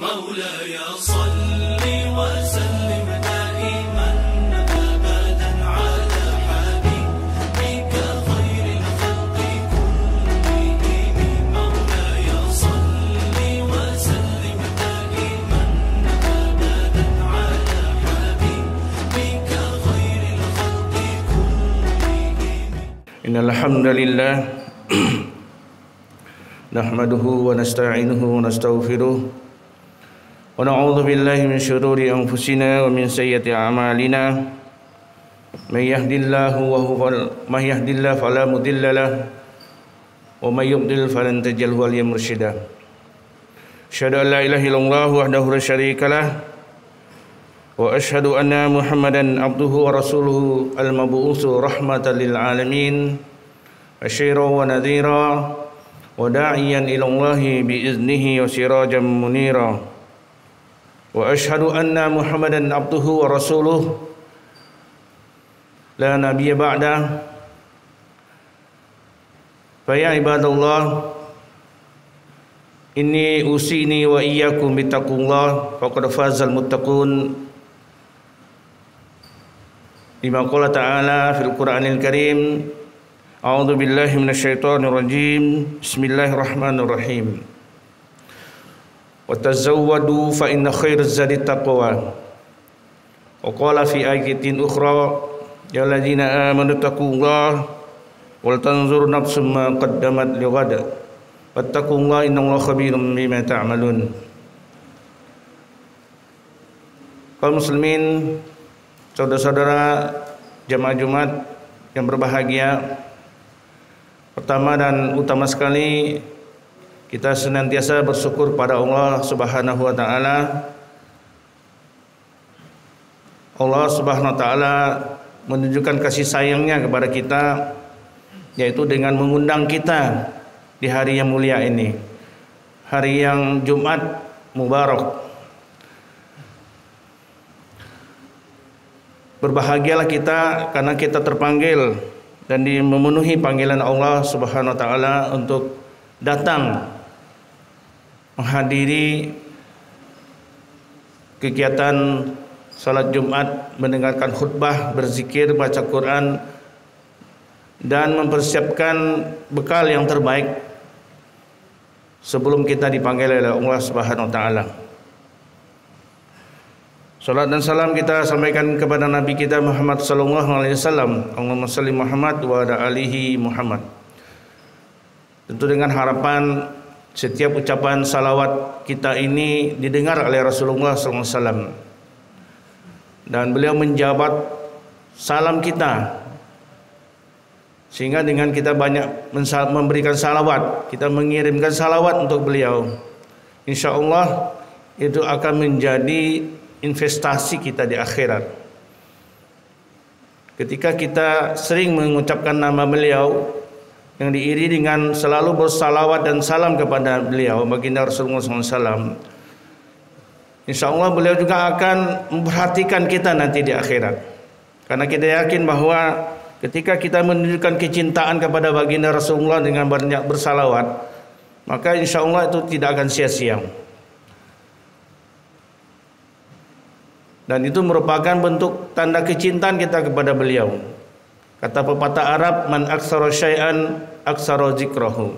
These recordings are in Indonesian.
مولاي صل وسلم دائما أبدا على حبيبك خير الخلق كلهم مولاي صل وسلم دائما أبدا على حبيبك خير الخلق كلهم. إن الحمد لله نحمده ونستعينه ونستغفره ونعوذ بالله من شرور أنفسنا ومن سيئات أعمالنا من يهد الله فلا مضل له ومن يضلل فلن تجد له وليا مرشدا أشهد أن لا إله إلا الله وحده لا شريك له وأشهد أن محمدا عبده ورسوله المبعوث رحمة للعالمين بشيرا ونذيرا وداعيا إلى الله بإذنه وسراجا منيرا وأشهد أن محمدا عبده ورسوله لا نبي بعده فيا عباد الله إني أوصيني وإياكم بتقوى الله فقد فاز المتقون لما قال تعالى في القرآن الكريم أعوذ بالله من الشيطان الرجيم بسم الله الرحمن الرحيم وتزودوا فإن خير الزاد التقوى وقال في آية أخرى يا الذين آمنوا اتقوا الله ولتنظر نفس ما قدمت لغد واتقوا الله إن الله خبير بما تعملون. Kaum muslimin, saudara-saudara jamaah Jumat yang berbahagia, pertama dan utama sekali kita senantiasa bersyukur pada Allah Subhanahu wa taala. Allah Subhanahu wa taala menunjukkan kasih sayangnya kepada kita, yaitu dengan mengundang kita di hari yang mulia ini, hari yang Jumat Mubarak. Berbahagialah kita karena kita terpanggil dan memenuhi panggilan Allah Subhanahu wa taala untuk datang menghadiri kegiatan salat Jumat, mendengarkan khutbah, berzikir, baca Quran, dan mempersiapkan bekal yang terbaik sebelum kita dipanggil oleh Allah Subhanahu wa taala. Salat dan salam kita sampaikan kepada Nabi kita Muhammad sallallahu alaihi wasallam. Allahumma shalli Muhammad wa ala alihi Muhammad. Tentu dengan harapan setiap ucapan salawat kita ini didengar oleh Rasulullah sallallahu alaihi wasallam, dan beliau menjabat salam kita, sehingga dengan kita banyak memberikan salawat, kita mengirimkan salawat untuk beliau, insyaallah itu akan menjadi investasi kita di akhirat. Ketika kita sering mengucapkan nama beliau yang diiringi dengan selalu bersalawat dan salam kepada beliau, baginda Rasulullah SAW, insyaallah beliau juga akan memperhatikan kita nanti di akhirat. Karena kita yakin bahwa ketika kita menunjukkan kecintaan kepada baginda Rasulullah dengan banyak bersalawat, maka insyaallah itu tidak akan sia-sia. Dan itu merupakan bentuk tanda kecintaan kita kepada beliau. Kata pepatah Arab, man aksara syai'an aksara zikrahu.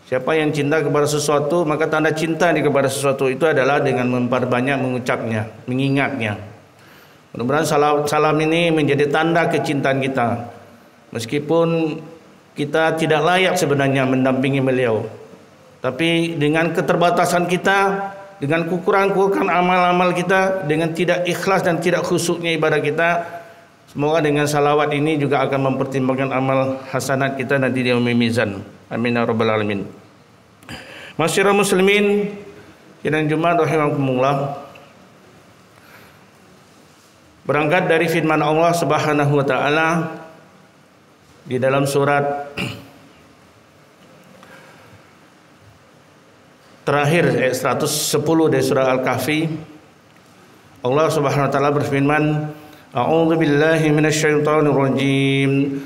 Siapa yang cinta kepada sesuatu, maka tanda cinta kepada sesuatu itu adalah dengan memperbanyak mengucapnya, mengingatnya. Mudah-mudahan salam ini menjadi tanda kecintaan kita, meskipun kita tidak layak sebenarnya mendampingi beliau, tapi dengan keterbatasan kita, dengan kekurangan amal-amal kita, dengan tidak ikhlas dan tidak khusyuknya ibadah kita, semoga dengan salawat ini juga akan mempertimbangkan amal hasanat kita nanti di yaumil mizan. Amin ya rabbal alamin. Masyiral muslimin, sidang Jumat rahimakumullah. Berangkat dari firman Allah Subhanahu wa taala di dalam surat terakhir ayat 110 dari surah Al-Kahfi, Allah Subhanahu wa taala berfirman, A'udzu billahi minasyaitonir rajim.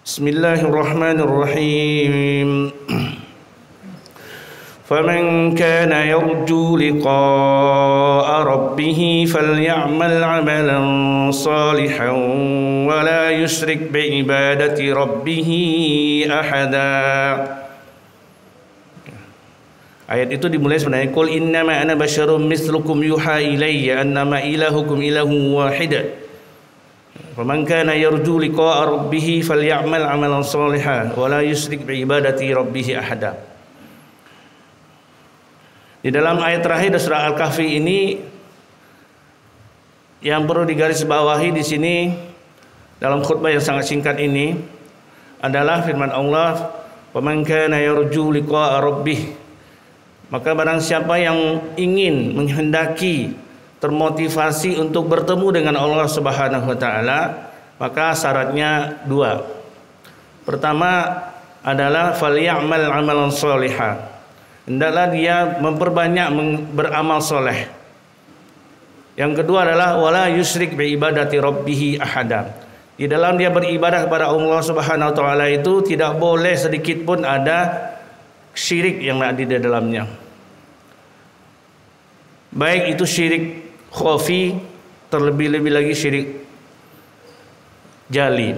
Bismillahirrahmanirrahim. فمن كان يرجو لقاء ربه فليعمل عملا صالحا ولا يشرك بعبادة ربه أحدا. Ayat itu dimulai sebenarnya qul innama ana basyarum mislukum yuha ilayya annama ilahukum ilahun wahid. Faman kana yarju liqa'a rabbih falyamal 'amalan shalihan wa la yusyrik bi ibadati rabbih ahada. Di dalam ayat terakhir dari surah Al-Kahfi ini yang perlu digarisbawahi di sini dalam khutbah yang sangat singkat ini adalah firman Allah, "Faman kana yarju liqa'a rabbih." Maka barang siapa yang ingin menghendaki termotivasi untuk bertemu dengan Allah Subhanahu wa taala, maka syaratnya dua. Pertama adalah falyamal amalan shalihan. Hendaklah dia memperbanyak beramal soleh. Yang kedua adalah wala yusyrik bi ibadati rabbih ahada. Di dalam dia beribadah kepada Allah Subhanahu wa taala itu tidak boleh sedikit pun ada syirik yang ada di dalamnya. Baik itu syirik khafi, terlebih-lebih lagi syirik jali.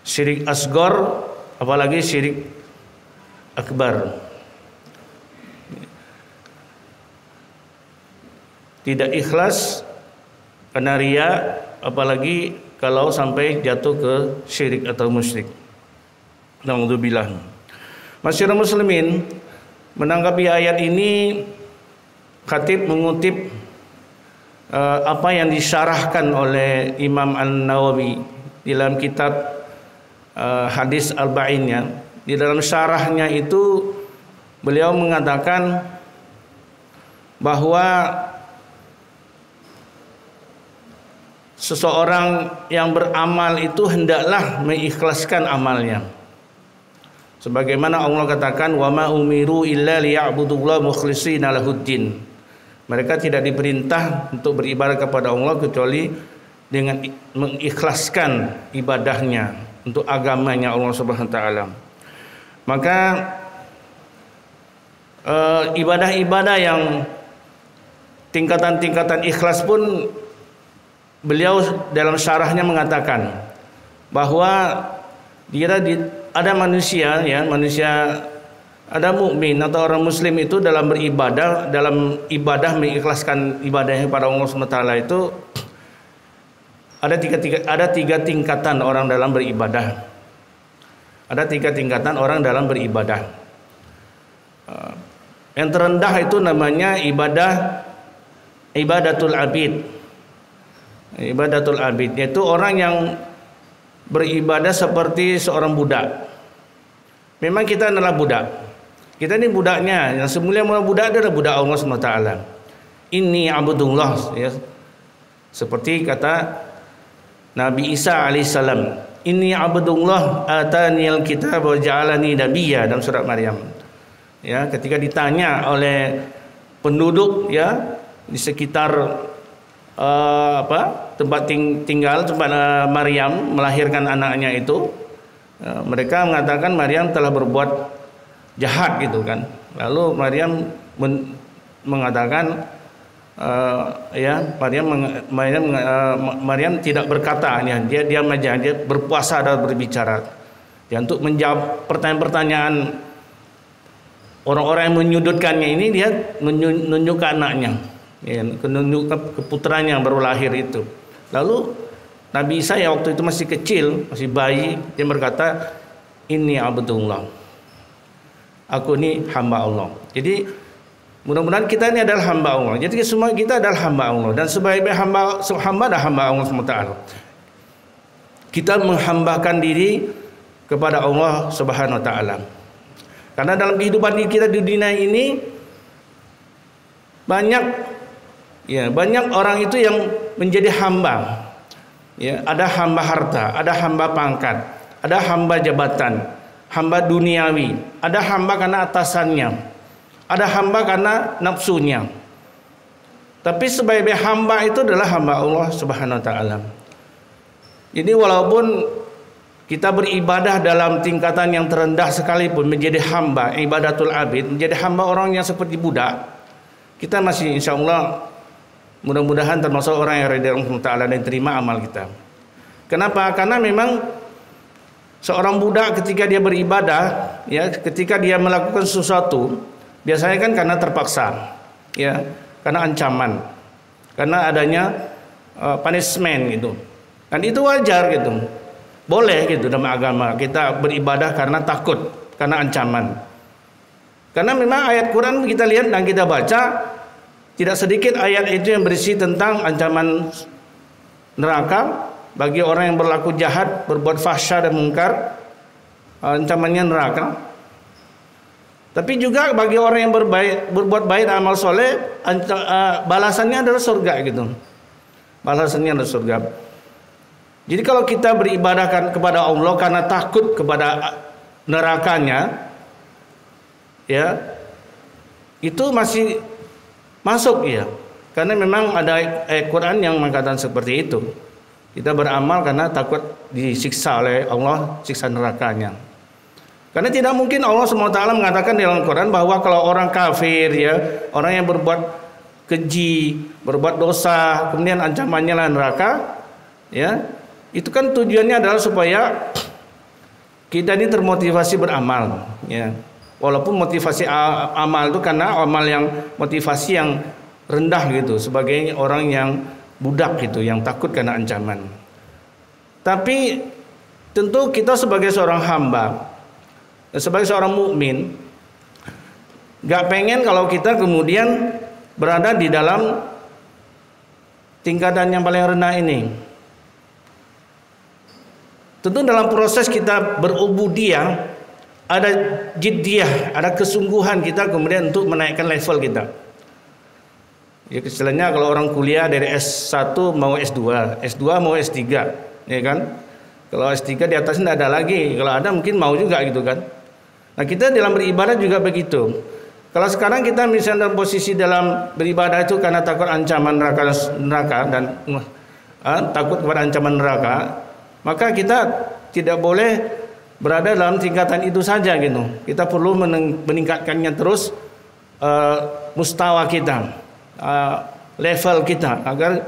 Syirik asghar, apalagi syirik akbar. Tidak ikhlas karena riya, apalagi kalau sampai jatuh ke syirik atau musyrik. Na'udzubillah. Masyarakat muslimin, menanggapi ayat ini, khatib mengutip apa yang disyarahkan oleh Imam An-Nawawi di dalam kitab hadis Arba'innya. Di dalam syarahnya itu beliau mengatakan bahwa seseorang yang beramal itu hendaklah mengikhlaskan amalnya. Sebagaimana Allah katakan, wa ma umiru illa liya'budullaha mukhlishina lahuddin. Mereka tidak diperintah untuk beribadah kepada Allah kecuali dengan mengikhlaskan ibadahnya untuk agamanya Allah Subhanahu wa taala. Maka ibadah-ibadah yang tingkatan-tingkatan ikhlas pun beliau dalam syarahnya mengatakan bahwa ada manusia ya, ada mukmin atau orang muslim itu dalam ibadah mengikhlaskan ibadahnya kepada Allah SWT itu ada tiga tingkatan orang dalam beribadah. Ada tiga tingkatan orang dalam beribadah. Yang terendah itu namanya ibadatul abid. Ibadatul abid yaitu orang yang beribadah seperti seorang budak. Memang kita adalah budak. Kita ini budaknya. Yang semulia-mulia budak adalah budak Allah SWT. Inni abdullah ya. Seperti kata Nabi Isa alaihissalam, Inni abdullah ataniyal kitab wa ja'alani nabiyya, dalam surat Maryam. Ya, ketika ditanya oleh penduduk ya di sekitar tempat tinggal Maryam melahirkan anaknya itu, mereka mengatakan Maryam telah berbuat jahat gitu kan. Lalu Maryam mengatakan Maryam tidak berkata, dia diam aja, dia berpuasa dan berbicara. Ya, untuk menjawab pertanyaan-pertanyaan orang-orang yang menyudutkannya ini, dia menunjukkan anaknya. Ya, menunjukkan keputranya yang baru lahir itu. Lalu Nabi Isa yang waktu itu masih kecil, masih bayi, dia berkata, Inni abdullah, aku ini hamba Allah. Jadi mudah-mudahan kita ini adalah hamba Allah. Jadi semua kita adalah hamba Allah, dan sebaik-baik hamba adalah hamba Allah SWT. Kita menghambakan diri kepada Allah Subhanahu wa taala. Karena dalam kehidupan kita di dunia ini banyak orang itu yang menjadi hamba. Ya, ada hamba harta, ada hamba pangkat, ada hamba jabatan, hamba duniawi, ada hamba karena atasannya, ada hamba karena nafsunya. Tapi sebaik-baik hamba itu adalah hamba Allah Subhanahu wa taala. Jadi walaupun kita beribadah dalam tingkatan yang terendah sekalipun, menjadi hamba, ibadatul abid, menjadi hamba orang yang seperti budak, kita masih insya Allah mudah-mudahan termasuk orang yang ridha Allah Ta'ala dan terima amal kita. Kenapa? Karena memang seorang budak ketika dia beribadah, ya, ketika dia melakukan sesuatu, biasanya kan karena terpaksa, ya, karena ancaman, karena adanya punishment gitu. Dan itu wajar gitu. Boleh gitu dalam agama kita beribadah karena takut, karena ancaman. Karena memang ayat Quran kita lihat dan kita baca, tidak sedikit ayat itu yang berisi tentang ancaman neraka bagi orang yang berlaku jahat, berbuat fahsya dan mungkar, ancamannya neraka. Tapi juga bagi orang yang berbuat baik amal soleh, balasannya adalah surga gitu. Balasannya adalah surga. Jadi kalau kita beribadah kepada Allah karena takut kepada nerakanya, ya, itu masih masuk ya. Karena memang ada ayat Quran yang mengatakan seperti itu. Kita beramal karena takut disiksa oleh Allah, siksa nerakanya. Karena tidak mungkin Allah SWT mengatakan dalam Quran bahwa kalau orang kafir, ya, orang yang berbuat keji, berbuat dosa, kemudian ancamannya lah neraka, ya, itu kan tujuannya adalah supaya kita ini termotivasi beramal, ya. Walaupun motivasi amal itu karena amal yang motivasi yang rendah gitu, sebagai orang yang budak gitu, yang takut karena ancaman. Tapi tentu kita sebagai seorang hamba, sebagai seorang mukmin, gak pengen kalau kita kemudian berada di dalam tingkatan yang paling rendah ini. Tentu dalam proses kita berubudiyah ada jiddiyah, ada kesungguhan kita kemudian untuk menaikkan level kita. Ya, istilahnya kalau orang kuliah dari S1 mau S2, S2 mau S3, ya kan? Kalau S3 di atasnya tidak ada lagi, kalau ada mungkin mau juga gitu kan. Nah, kita dalam beribadah juga begitu. Kalau sekarang kita misalnya dalam posisi dalam beribadah itu karena takut ancaman neraka dan takut kepada ancaman neraka, maka kita tidak boleh berada dalam tingkatan itu saja gitu. Kita perlu meningkatkannya terus, mustawa kita, level kita, agar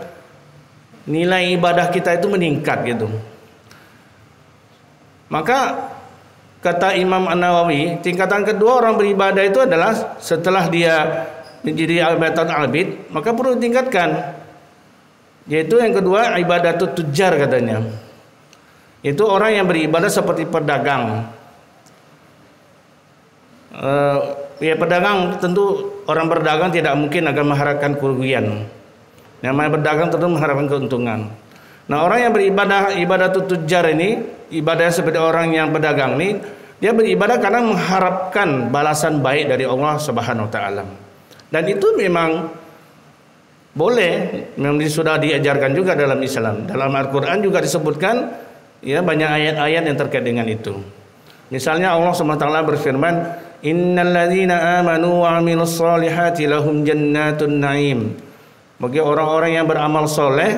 nilai ibadah kita itu meningkat gitu. Maka kata Imam An-Nawawi, tingkatan kedua orang beribadah itu adalah setelah dia menjadi ibadatul abid, maka perlu ditingkatkan, yaitu yang kedua ibadatul tujar katanya. Itu orang yang beribadah seperti pedagang. Ya, pedagang tentu orang berdagang tidak mungkin akan mengharapkan kerugian. Namanya berdagang tentu mengharapkan keuntungan. Nah, orang yang beribadah ibadatul tujar ini, ibadah seperti orang yang pedagang ini, dia beribadah karena mengharapkan balasan baik dari Allah Subhanahu wa taala. Dan itu memang boleh, memang sudah diajarkan juga dalam Islam. Dalam Al-Qur'an juga disebutkan, ya, banyak ayat-ayat yang terkait dengan itu. Misalnya Allah SWT berfirman, innal ladzina amanu wa 'amilus solihati lahum jannatun na'im. Bagi orang-orang yang beramal soleh,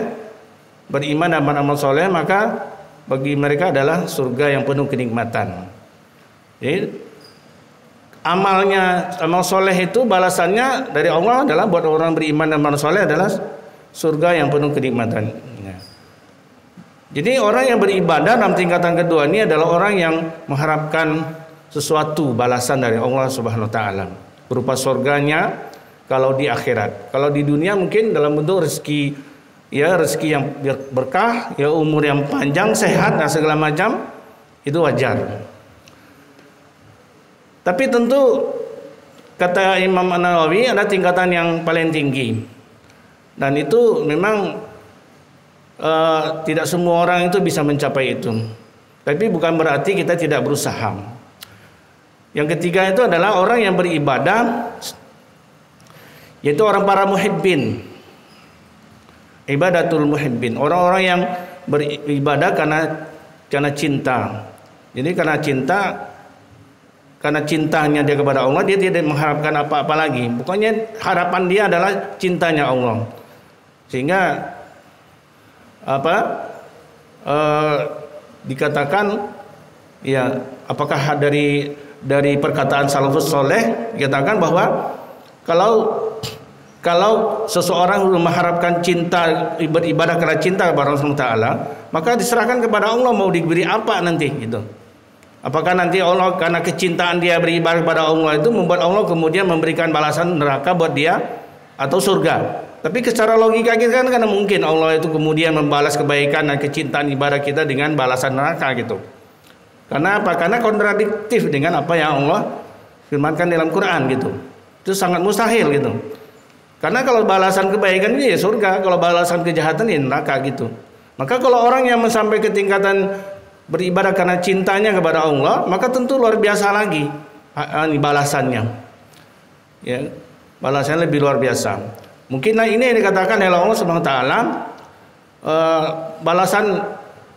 beriman dan beramal soleh, maka bagi mereka adalah surga yang penuh kenikmatan. Jadi amal soleh itu balasannya dari Allah adalah buat orang beriman dan beramal soleh adalah surga yang penuh kenikmatan. Jadi orang yang beribadah dalam tingkatan kedua ini adalah orang yang mengharapkan sesuatu balasan dari Allah Subhanahu wa taala berupa surganya kalau di akhirat. Kalau di dunia mungkin dalam bentuk rezeki, ya, rezeki yang berkah, ya, umur yang panjang, sehat dan segala macam, itu wajar. Tapi tentu kata Imam An-Nawawi ada tingkatan yang paling tinggi. Dan itu memang tidak semua orang itu bisa mencapai itu. Tapi bukan berarti kita tidak berusaha. Yang ketiga itu adalah orang yang beribadah, yaitu orang para muhibbin. Ibadatul muhibbin, orang-orang yang beribadah karena cinta. Jadi karena cintanya dia kepada Allah, dia tidak mengharapkan apa-apa lagi. Pokoknya harapan dia adalah cintanya Allah. Sehingga dikatakan ya, apakah dari perkataan salafus soleh dikatakan bahwa kalau seseorang mengharapkan cinta, beribadah karena cinta kepada Allah SWT, maka diserahkan kepada Allah mau diberi apa nanti gitu. Apakah nanti Allah karena kecintaan dia beribadah kepada Allah itu membuat Allah kemudian memberikan balasan neraka buat dia atau surga? Tapi secara logika kita kan karena mungkin Allah itu kemudian membalas kebaikan dan kecintaan ibadah kita dengan balasan neraka gitu. Karena apa? Karena kontradiktif dengan apa yang Allah firmankan dalam Quran gitu. Itu sangat mustahil gitu. Karena kalau balasan kebaikan ini ya surga, kalau balasan kejahatan ya neraka gitu. Maka kalau orang yang sampai ke tingkatan beribadah karena cintanya kepada Allah, maka tentu luar biasa lagi balasannya. Ya, balasannya lebih luar biasa. Mungkin ini yang dikatakan oleh Allah Subhanahu wa taala, balasan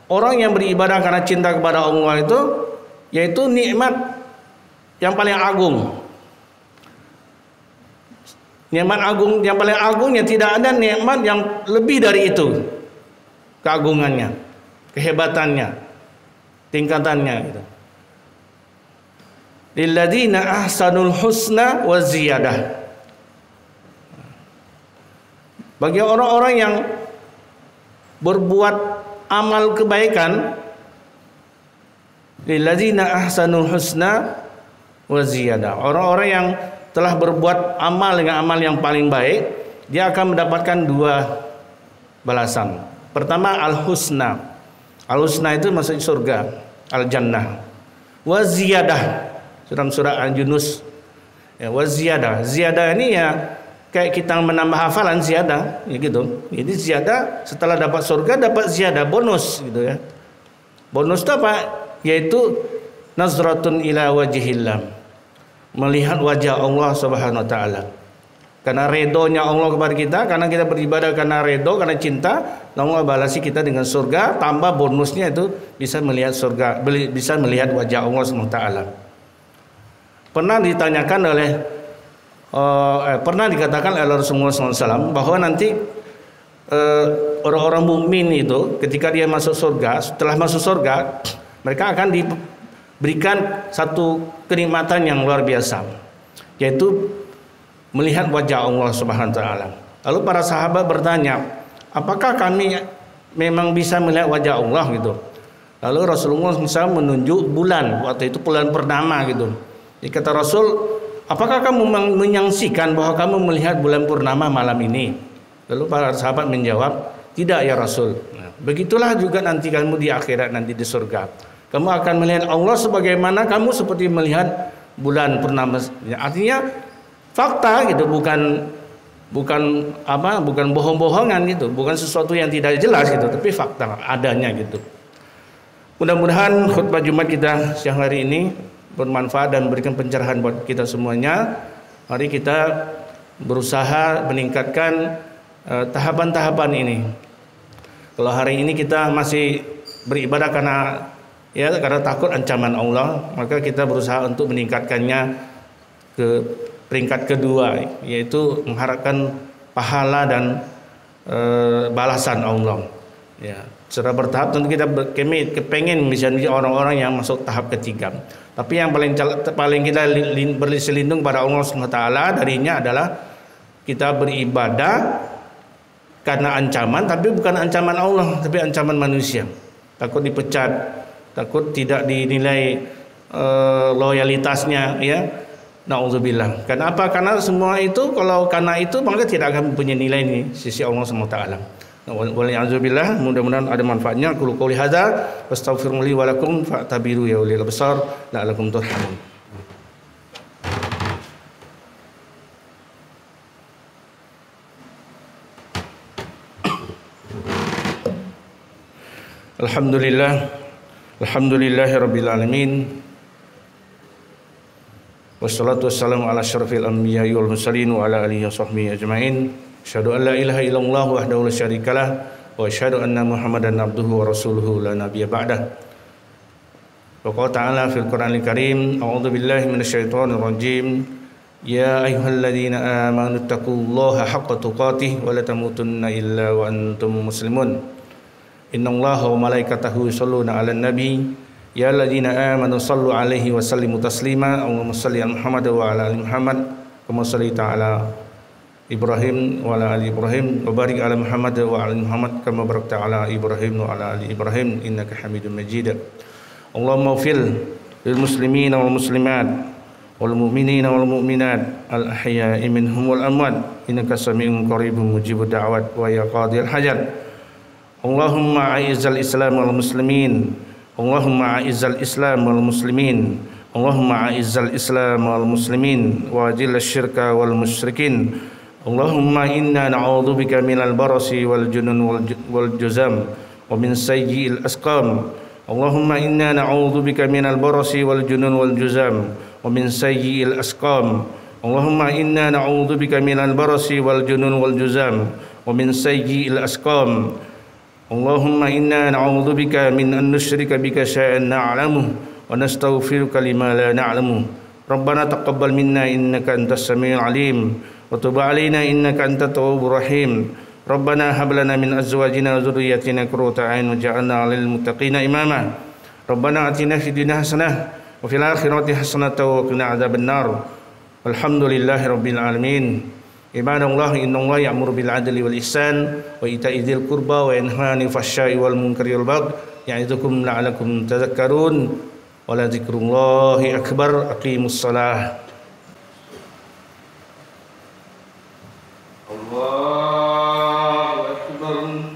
orang yang beribadah karena cinta kepada Allah itu yaitu nikmat yang paling agung. Nikmat agung yang paling agung, yang tidak ada nikmat yang lebih dari itu. Keagungannya, kehebatannya, tingkatannya gitu. Lilladzina ahsanul husna wa ziyadah. Bagi orang-orang yang berbuat amal kebaikan, lilladzina ahsanul husna wa ziyadah. Orang-orang yang telah berbuat amal dengan amal yang paling baik, dia akan mendapatkan 2 balasan. Pertama al-husna. Al-husna itu maksudnya surga, al-jannah. Wa ziyadah. Dalam surah Al-Yunus. Ya, wa ziyadah. Ziyadah ini ya kayak kita menambah hafalan ziyadah, ya gitu. Jadi ziyadah setelah dapat surga dapat ziyadah, bonus gitu ya. Bonus itu apa? Yaitu nazratun ila wajhillah. Melihat wajah Allah Subhanahu wa taala. Karena redonya Allah kepada kita, karena kita beribadah karena redo, karena cinta, Allah balasi kita dengan surga, tambah bonusnya itu bisa melihat surga, bisa melihat wajah Allah Subhanahu wa taala. Pernah ditanyakan pernah dikatakan oleh Rasulullah SAW bahwa nanti orang-orang mukmin itu ketika dia masuk surga, setelah masuk surga, mereka akan berikan satu kenikmatan yang luar biasa, yaitu melihat wajah Allah Subhanahu wa taala. Lalu para sahabat bertanya, apakah kami memang bisa melihat wajah Allah gitu? Lalu Rasulullah SAW menunjuk bulan, waktu itu bulan purnama gitu. Jadi kata Rasul, apakah kamu menyaksikan bahwa kamu melihat bulan purnama malam ini? Lalu para sahabat menjawab, tidak ya Rasul. Nah, begitulah juga nanti kamu di akhirat, nanti di surga. Kamu akan melihat Allah sebagaimana kamu seperti melihat bulan purnama. Artinya fakta gitu, bukan bohong-bohongan gitu, bukan sesuatu yang tidak jelas gitu, tapi fakta adanya gitu. Mudah-mudahan khutbah Jumat kita siang hari ini bermanfaat dan memberikan pencerahan buat kita semuanya. Mari kita berusaha meningkatkan tahapan-tahapan ini. Kalau hari ini kita masih beribadah karena takut ancaman Allah, maka kita berusaha untuk meningkatkannya ke peringkat kedua, yaitu mengharapkan pahala dan balasan Allah. Ya, secara bertahap tentu kita kepengen bisa menjadi orang-orang yang masuk tahap ketiga. Tapi yang paling kita berlindung pada Allah SWT darinya adalah kita beribadah karena ancaman, tapi bukan ancaman Allah, tapi ancaman manusia. Takut dipecat, takut tidak dinilai loyalitasnya, ya. Nauzubillah. Kenapa? Karena semua itu karena itu maka tidak akan punya nilai di sisi Allah SWT. Nauzubillah. Mudah-mudahan ada manfaatnya. Qul qouli hadza wastaghfiru li wa lakum fa'tabiru ya ulil absar la'allakum turhamun. Alhamdulillahirabbil alamin. Wassalatu wassalamu ala asyrafil anbiya'i wal mursalin wa ala alihi washabbihi ajmain. Asyhadu an la ilaha illallah wahdahu la syarikalah wa asyhadu anna Muhammadan abduhu wa rasuluhu la nabiyya ba'dah. Wa qala ta'ala fil Qur'anil Karim, a'udzu billahi minasyaitonir rajim. Ya ayyuhalladzina amanu taqullaha haqqa tuqatih wa la tamutunna illa wa antum muslimun. Innallaha wa malaikatahu yusholluna 'alan nabi ya alladzina amanu shallu 'alaihi wa sallimu taslima. Allahumma shalli 'ala Muhammad wa 'ala ali Muhammad kama shallaita 'ala Ibrahim wa 'ala ali Ibrahim wa barik 'ala Muhammad wa 'ala ali Muhammad kama barakta 'ala Ibrahim wa 'ala ali Ibrahim innaka Hamidum Majid. Allahumma ighfir lil muslimina wal muslimat wal mu'minina wal mu'minat al ahya'i minhum wal amwat innaka sami'un qaribun mujibud da'wat wa ya qadhil hajat. Allahumma a'izzal islam wal muslimin, Allahumma a'izzal islam wal muslimin, Allahumma a'izzal islam wal muslimin wa ajil syirka wal musyrikin. Allahumma inna na'udzubika minal barasi wal junun wal juzam wa min sayyi'il asqam. Allahumma inna na'udzubika minal barasi wal junun wal juzam wa min sayyi'il asqam. Allahumma inna na'udzubika minal barasi wal junun wal juzam wa min sayyi'il asqam. Allahumma inna na'udzubika min an nusyrika bika syai'an na'lamuhu wa nastaghfiruka lima la na'lamu. Rabbana taqabbal minna innaka antas samiul alim wa tub 'alaina innaka antat tawwabur rahim. Rabbana hab lana min azwajina wa dhurriyyatina qurrata a'yun waj'alna lil muttaqina imama. Rabbana atina fid dunya hasanah wa fil akhirati hasanah wa qina adzabannar. Walhamdulillahi rabbil alamin. Ibadallah, innallaha ya'muru bil 'adli wal ihsan wa ita'i dzil qurba wa yanha 'anil fahsya'i wal munkari wal baghi ya'idzukum la'allakum tadhakkarun. Wa la dzikrullahi akbar. Aqimus shalah. Allahu akbar.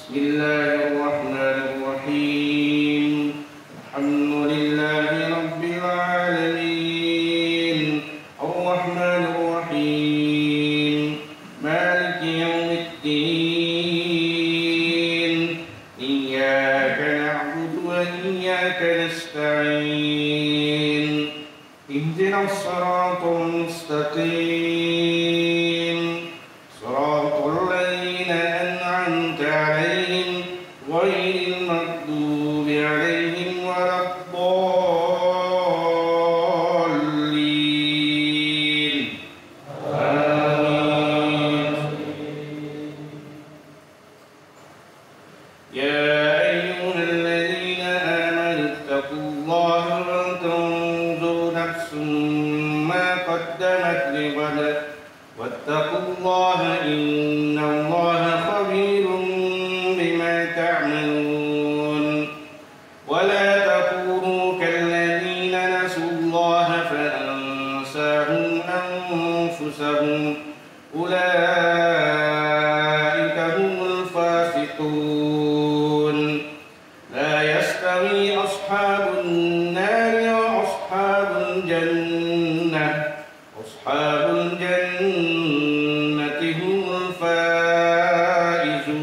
Bismillahirrahmanirrahim. Alhamdulillahi rabbil alamin. Ar-Rahmanir Rahim. Maliki yaumiddin. Iyyaka na'budu wa iyyaka nasta'in. Ihdinas siratal mustaqim. Siratal ladzina an'amta 'alaihim ghairil maghdubi 'alaihim waladdallin. Amin. Ya ayyuhalladzina amanu ittaqullaha wal tanzur nafsum ma qaddamat lighad wattaqullaha innallaha khabirun bima ta'malun. Wa la takunu kalladzina nasullaha fa ansahum anfusahum ulaika humul fasiqun. La yastawi ashabun nari wa ashabul jannah. Ashabul jannati humul faizun.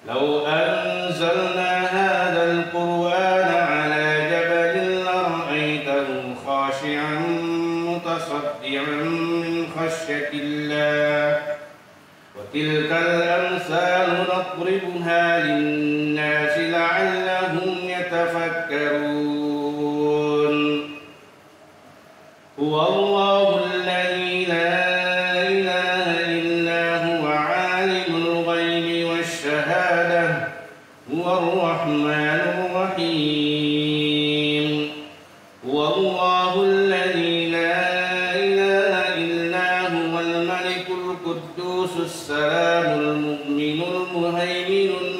Law anzalna hadzal qur'ana 'ala jabalin lara'aytahu khashi'an mutasaddian min khashyatillah. Wa tilkal amsalu nadribuha lin-nasi la'allahum yatafakkarun. Huwallahu alladzi la ilaha illa huwa 'alimul ghaibi wasyhadah huwar rahmanur rahim. Huwallahu alladzi la ilaha illa huwal malikul quddusus salamul mu'minul muhaiminul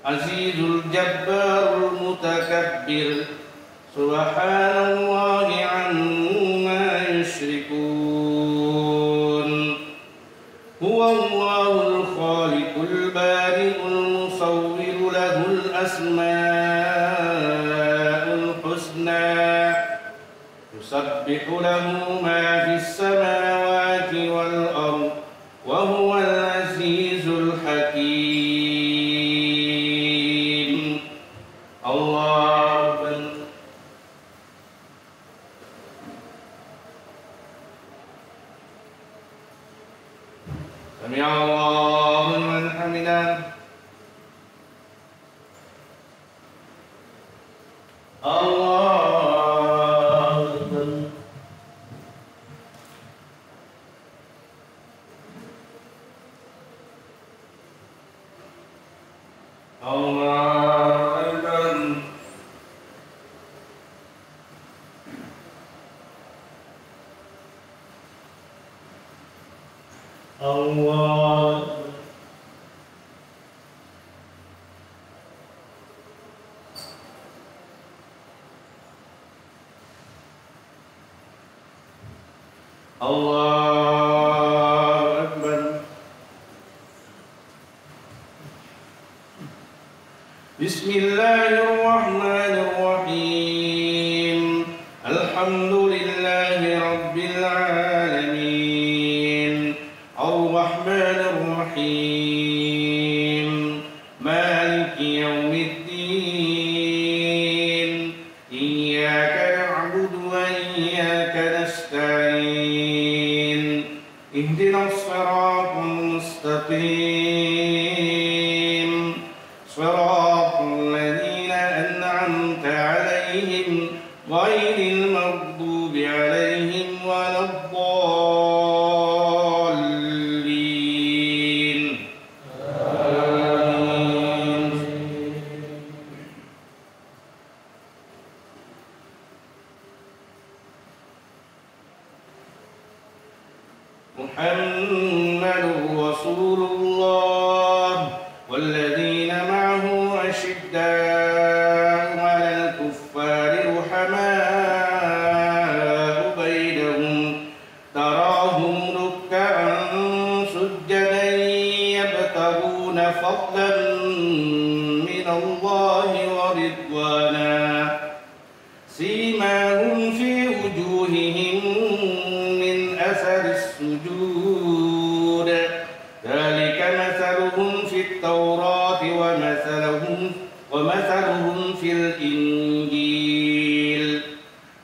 azizul jabbarul mutakabbir. Subhanallahi amma yushrikun. Huwallahul khaliqul bari'ul musawwir lahul asmaul husna. Yusabbihu lahu ma fis samawati wal ardh wa huwal azizul hakim. Allahu akbar. سمع الله لمن حمده الله أكبر الله أكبر الله الله أكبر بسم الله الرحمن الرحيم الحمد لله رب العالمين الرحمن الرحيم مالك يوم الدين إياك نعبد وإياك نستعين اهدنا الصراط المستقيم صراط الذين أنعمت عليهم غير المغضوب عليهم ولا الضالين آمين محمد رسول الله والذين معه أشداء على الكفار رحماء بينهم تراهم ركعا سجدا يبتغون فضلا من الله ورضوانا سيماهم في وجوههم من أثر السجود ذلك مثلهم في التوراة ومثلهم في الإنجيل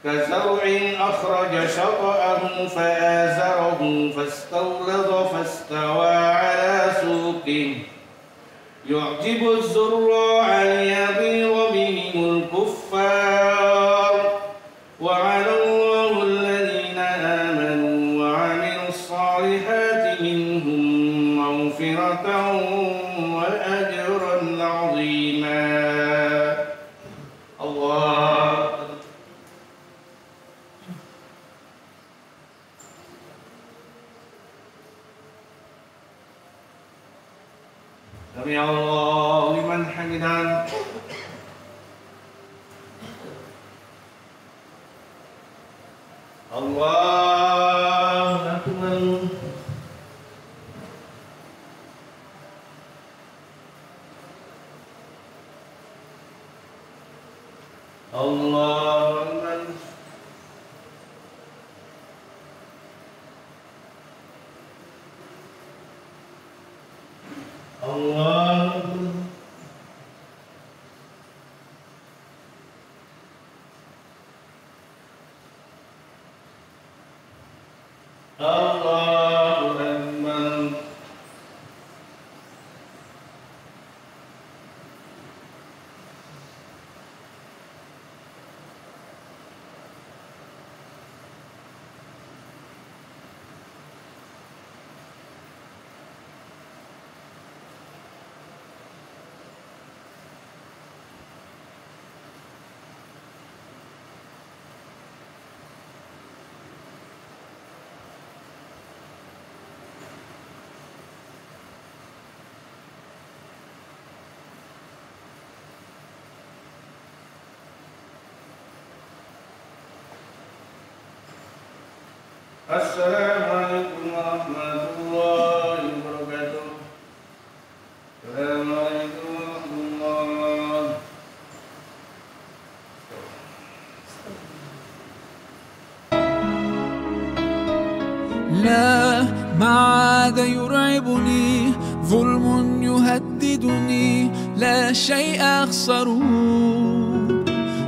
كزرع أخرج شطأه فآزره فاستغلظ فاستوى على سوقه يعجب الزراع ليغيظ بهم الكفار وعلى الله الذين آمنوا وعملوا الصالحات منهم مغفرة وأجرا عظيما الله سمع الله لمن حمده الله أكبر الله أكبر الله أكبر الله أكبر السلام عليكم ورحمة الله وبركاته. السلام عليكم ورحمة الله. لا ما عاد يرعبني ظلم يهددني لا شيء أخسره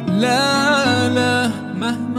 لا مهما